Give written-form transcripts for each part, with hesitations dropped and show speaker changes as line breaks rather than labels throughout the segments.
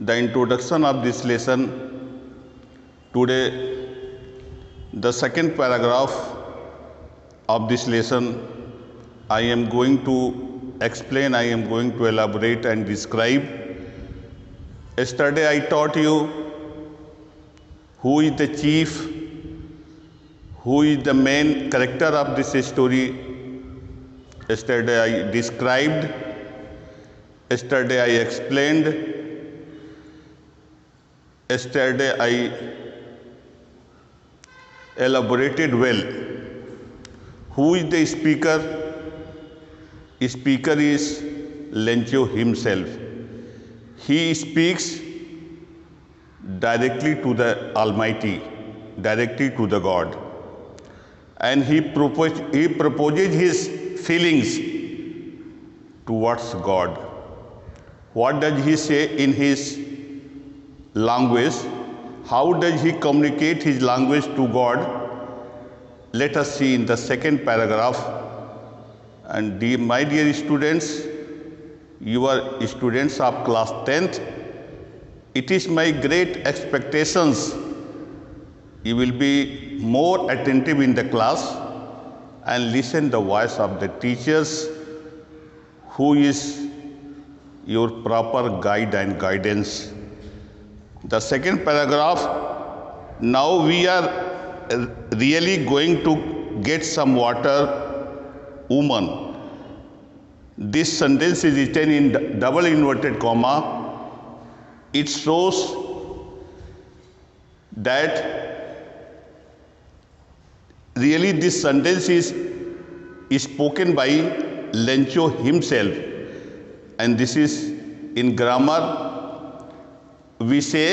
the introduction of this lesson. Today, the second paragraph of this lesson, I am going to explain, I am going to elaborate and describe. Yesterday I taught you who is the chief, who is the main character of this story. Yesterday I described, yesterday I explained, yesterday I elaborated well. Who is the speaker? Speaker is Lencho himself. He speaks directly to the Almighty, directly to the God, and he proposes his feelings towards God. What does he say in his language? How does he communicate his language to God? Let us see in the second paragraph. And my dear students, you are students of class 10th. It is my great expectations you will be more attentive in the class and listen the voice of the teachers, who is your proper guide and guidance. The second paragraph, now we are really going to get some water, woman. This sentence is written in double inverted comma. It shows that really this sentence is spoken by Lencho himself, and this is in grammar we say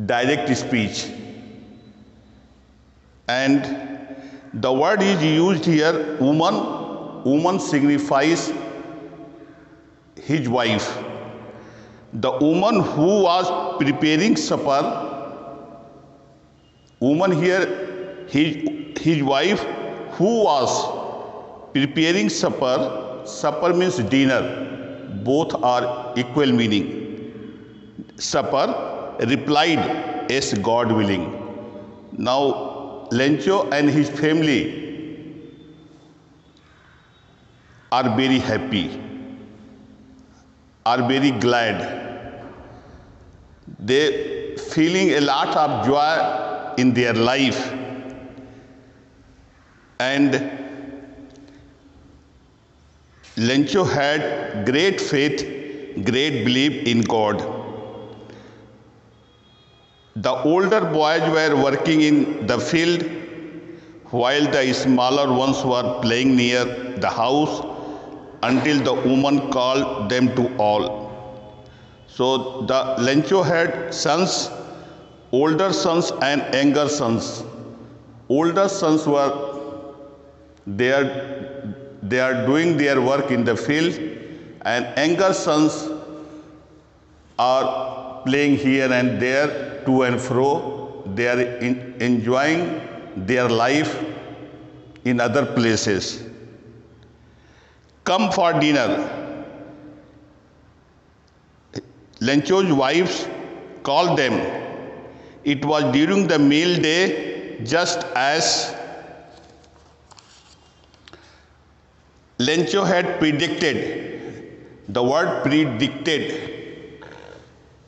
direct speech, and the word is used here woman. Woman signifies his wife. The woman who was preparing supper, woman here, his wife who was preparing supper. Supper means dinner. Both are equal meaning. Supper replied, yes, God willing. Now Lencho and his family are very happy, are very glad. They feeling a lot of joy in their life, and Lencho had great faith, great belief in God. The older boys were working in the field, while the smaller ones were playing near the house, until the woman called them to all. So the Lencho had sons, older sons and younger sons. Older sons were they are doing their work in the field, and younger sons are playing here and there, to and fro. They are enjoying their life in other places. Come for dinner. Lencho's wives called them. It was during the meal day, just as Lencho had predicted. The word predicted.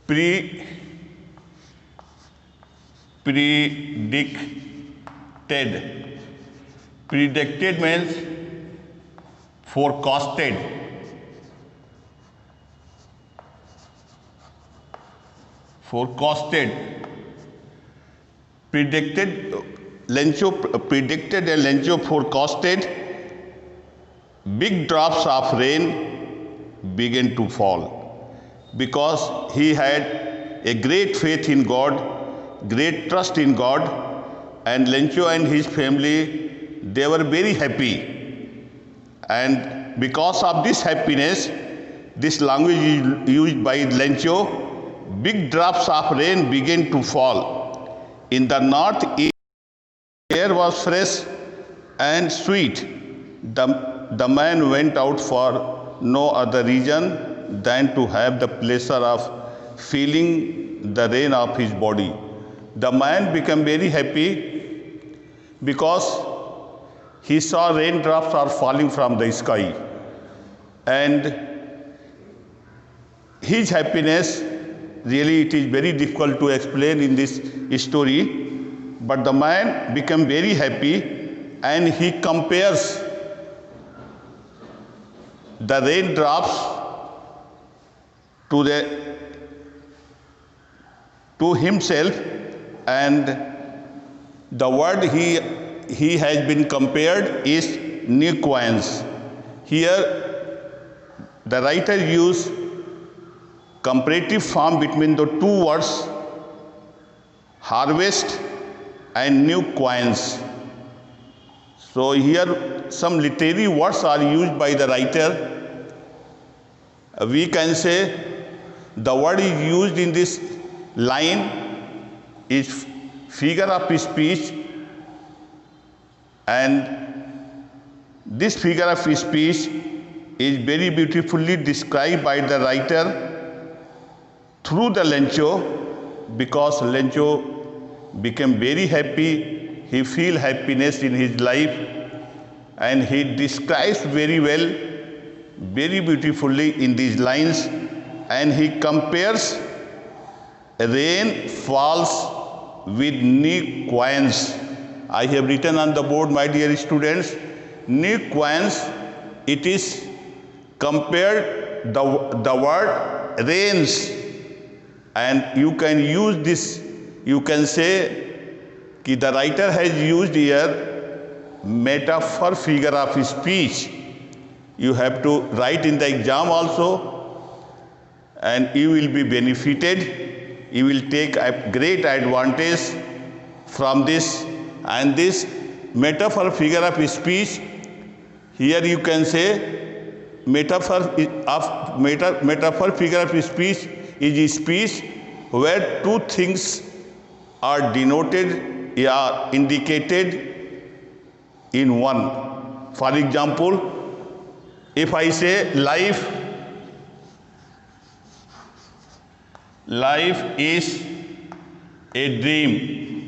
Predicted. Predicted means forecasted. Forecasted. Predicted. Lencho predicted and Lencho forecasted. Big drops of rain began to fall, because he had a great faith in God, great trust in God, and Lencho and his family, they were very happy. And because of this happiness, this language is used by Lencho. Big drops of rain began to fall. In the north, air was fresh and sweet. The man went out for no other reason than to have the pleasure of feeling the rain of his body. The man became very happy because he saw raindrops are falling from the sky, and his happiness, really it is very difficult to explain in this story, but the man became very happy and he compares the raindrops to himself, and the word he has been compared is nuquence. Here the writer used comparative form between the two words harvest and nuquence. So here some literary words are used by the writer. We can say the word is used in this line is figure of speech, and this figure of speech is very beautifully described by the writer through the Lencho, because Lencho became very happy, he feel happiness in his life, and he describes very well, very beautifully in these lines, and he compares rain falls with nuquence. I have written on the board, my dear students, nuquence, it is compared the word rains, and you can use this, you can say that the writer has used here metaphor figure of speech. You have to write in the exam also, and you will be benefited, you will take a great advantage from this. And this metaphor figure of speech, here you can say metaphor figure of speech is a speech where two things are denoted or indicated in one. For example, if I say life is a dream.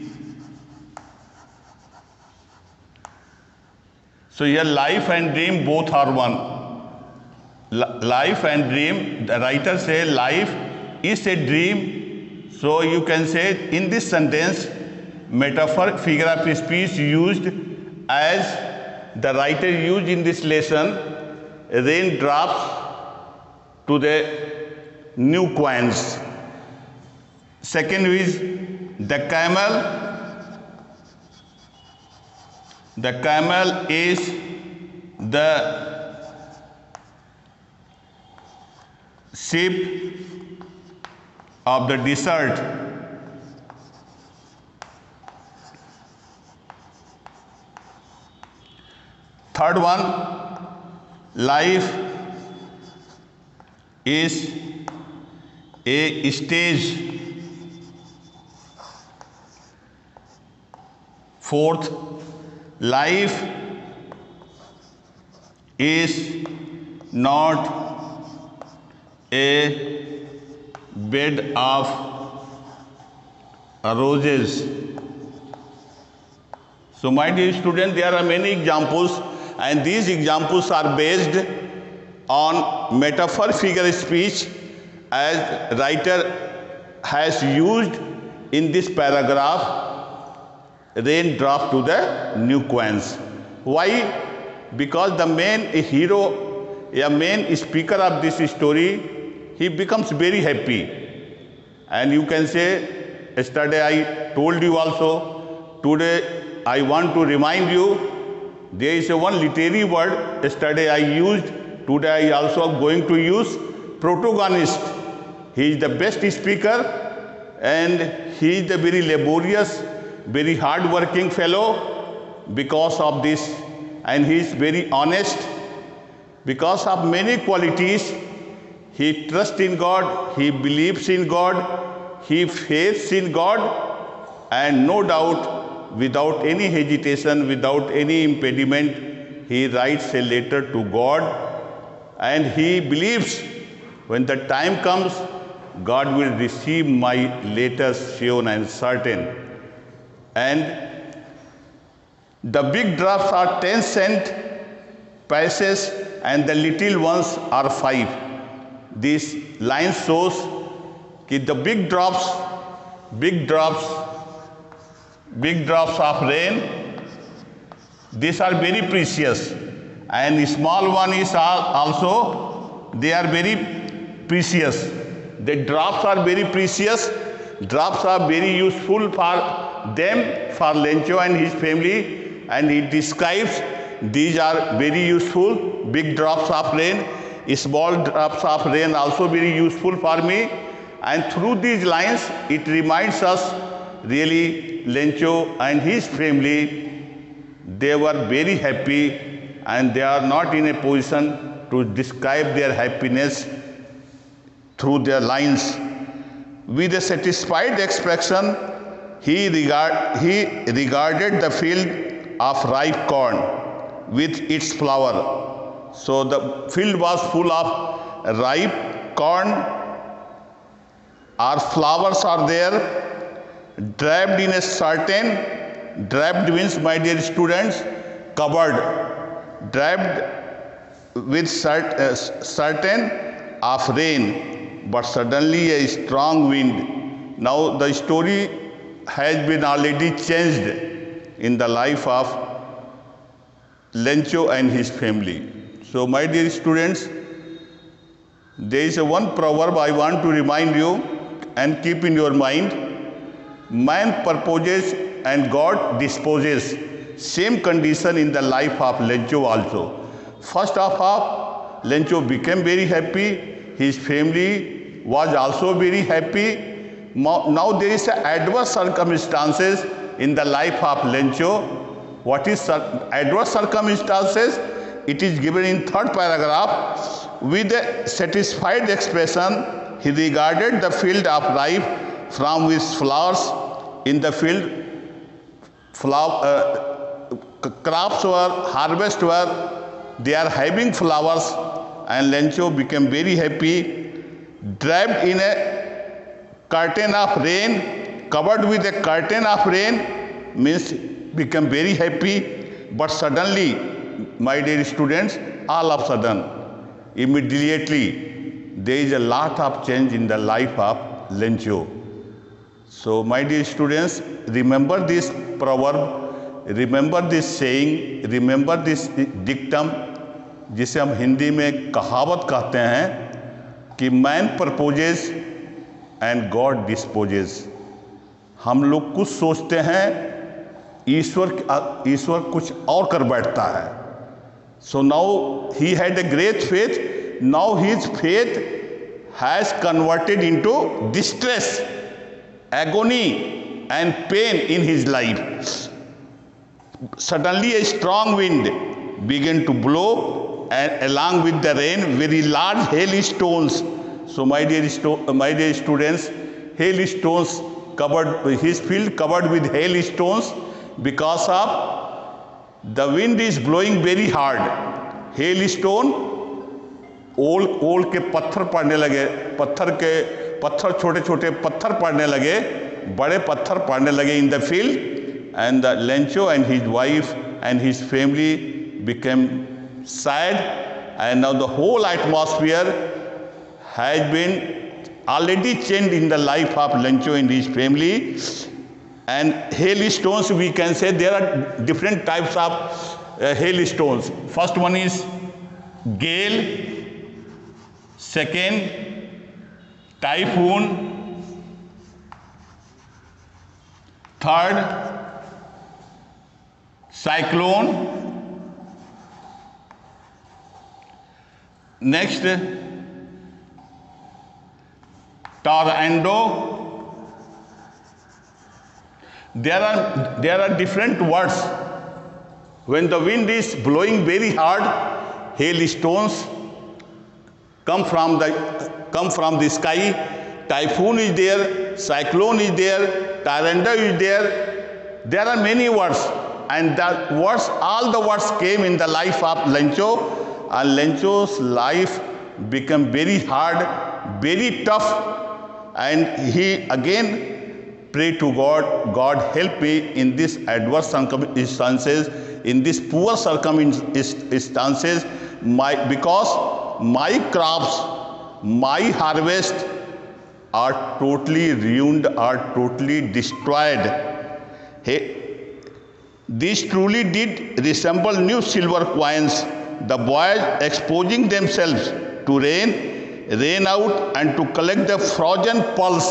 So here life and dream both are one. Life and dream, the writer say life is a dream. So you can say in this sentence, metaphor figure of speech used as the writer used in this lesson, raindrops to the nuquence. Second is the camel. The camel is the sheep of the desert. Third one, life is a stage. Fourth, life is not a bed of roses. So my dear students, there are many examples, and these examples are based on metaphor figure speech as writer has used in this paragraph, raindrop to the nuquence. Why? Because the main hero, a main speaker of this story, he becomes very happy. And you can say, yesterday I told you also, today I want to remind you, there is a one literary word, yesterday I used, today I also am going to use, protagonist. He is the best speaker, and he is the very laborious, very hard-working fellow because of this, and he is very honest. Because of many qualities, he trusts in God, he believes in God, he faiths in God, and no doubt, without any hesitation, without any impediment, he writes a letter to God, and he believes When the time comes, God will receive my letters sure and certain. And the big drops are 10-cent pieces and the little ones are 5. This line shows that the big drops of rain, these are very precious, and small one is also, they are very precious. The drops are very precious. Drops are very useful for them, for Lencho and his family, and he describes these are very useful. Big drops of rain, small drops of rain also very useful for me. And through these lines, it reminds us really Lencho and his family, they were very happy, and they are not in a position to describe their happiness through their lines. With a satisfied expression, he regarded the field of ripe corn with its flower. So the field was full of ripe corn. Our flowers are there, draped in a certain, draped means, my dear students, covered, draped with certain of rain. But suddenly a strong wind. Now the story has been already changed in the life of Lencho and his family. So my dear students, there is one proverb I want to remind you and keep in your mind. Man purposes and God disposes. Same condition in the life of Lencho also. First of all, Lencho became very happy. His family was also very happy. Now there is adverse circumstances in the life of Lencho. What is adverse circumstances? It is given in third paragraph. With a satisfied expression, he regarded the field of ripe from which flowers in the field, crops were, harvest were, they are having flowers, and Lencho became very happy. Draped in a curtain of rain, covered with a curtain of rain, means become very happy. But suddenly, my dear students, all of a sudden, immediately, there is a lot of change in the life of Lencho. So my dear students, remember this proverb, remember this saying, remember this dictum, जिसे हम हिंदी में कहावत कहते हैं कि man proposes and God disposes. हम लोग कुछ सोचते हैं, ईश्वर कुछ और कर बैठता है। So now he had a great faith, now his faith has converted into distress, agony and pain in his life. Suddenly a strong wind began to blow, and along with the rain, very large hailstones. So my dear students, hailstones covered his field, covered with hailstones, because of the wind is blowing very hard. Hailstone, ओल के पत्थर पड़ने लगे, पत्थर छोटे छोटे पत्थर पड़ने लगे, बड़े पत्थर पड़ने लगे in the field, and the Lencho and his wife and his family became sad, and now the whole atmosphere has been already changed in the life of Lencho and his family. And hailstones, we can say there are different types of hailstones. First one is gale, second typhoon, third cyclone, next tornado. There are different words. When the wind is blowing very hard, hailstones come from the sky. Typhoon is there, cyclone is there, tornado is there. There are many words, and all the words came in the life of Lencho, and Lencho's life become very hard, very tough, and he again prayed to God, God help me in this adverse circumstances, in these poor circumstances, because my crops, my harvest are totally ruined, are totally destroyed. These truly did resemble new silver coins, the boys exposing themselves to rain out and to collect the frozen pearls.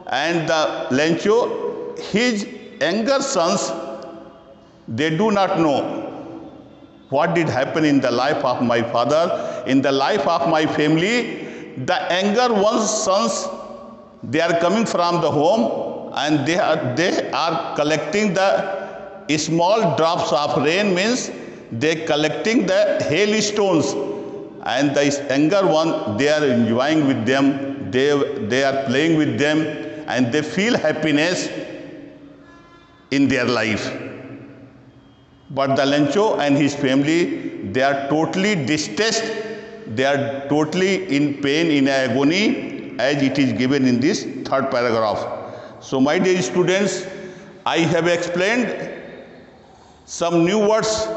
And the Lencho, his younger sons, they do not know what did happen in the life of my father, in the life of my family. The younger one's sons, they are coming from the home and they are collecting the small drops of rain, means they collecting the hailstones, and the younger one, they are enjoying with them, they are playing with them, and they feel happiness in their life. But the Lencho and his family, they are totally distressed, they are totally in pain, in agony, as it is given in this third paragraph. So my dear students, I have explained some new words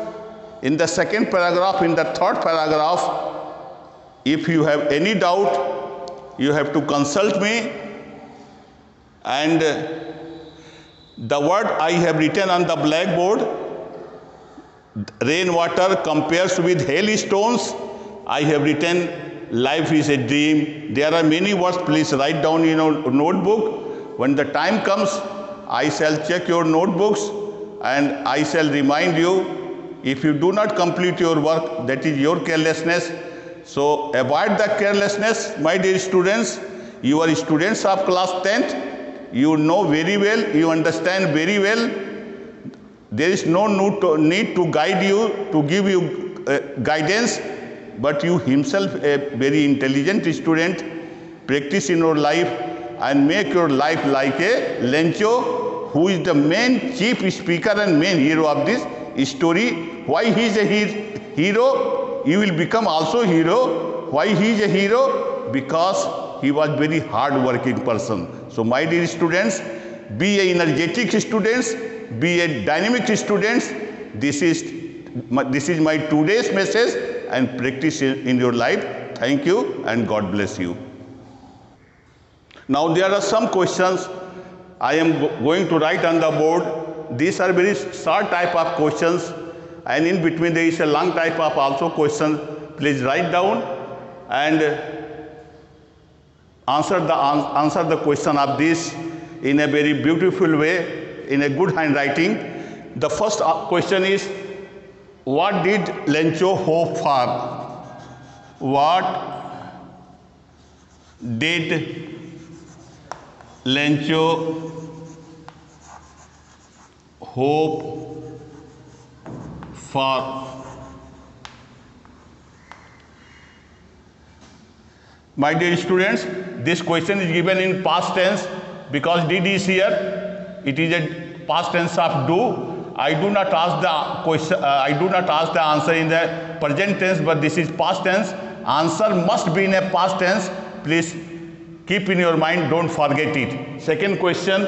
in the second paragraph, in the third paragraph. If you have any doubt, you have to consult me. And the word I have written on the blackboard, rainwater compares with hailstones, I have written life is a dream. There are many words, please write down in your notebook. When the time comes, I shall check your notebooks and I shall remind you. If you do not complete your work, that is your carelessness. So avoid the carelessness, my dear students. You are students of class 10th. You know very well, you understand very well. There is no need to guide you, to give you guidance, but you himself a very intelligent student. Practice in your life and make your life like a Lencho, who is the main chief speaker and main hero of this story. Why he is a hero? You will become also hero. Why he is a hero? Because he was very hard working person. So my dear students, be a energetic students, be a dynamic students. This is my today's message, and practice in your life. Thank you and God bless you. Now there are some questions I am going to write on the board. These are very short type of questions, and in between there is a long type of also question. Please write down and answer the question of this in a very beautiful way, in a good handwriting. The first question is, what did Lencho hope for? What did Lencho hope for? My dear students, this question is given in past tense because did is here. It is a past tense of do. I do not ask the question. I do not ask the answer in the present tense, but this is past tense. Answer must be in a past tense. Please keep in your mind. Don't forget it. Second question: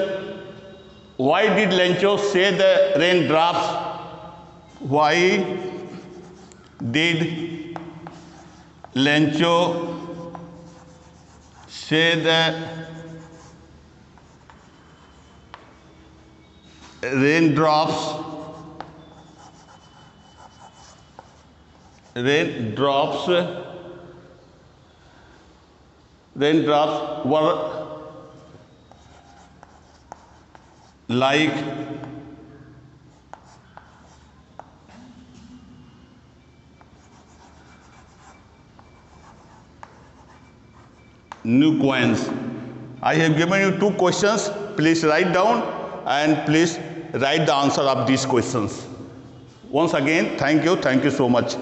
why did Lencho say the raindrops? Why did Lencho say the raindrops were like new coins? I have given you two questions. Please write down and please write the answer of these questions. Once again, thank you so much.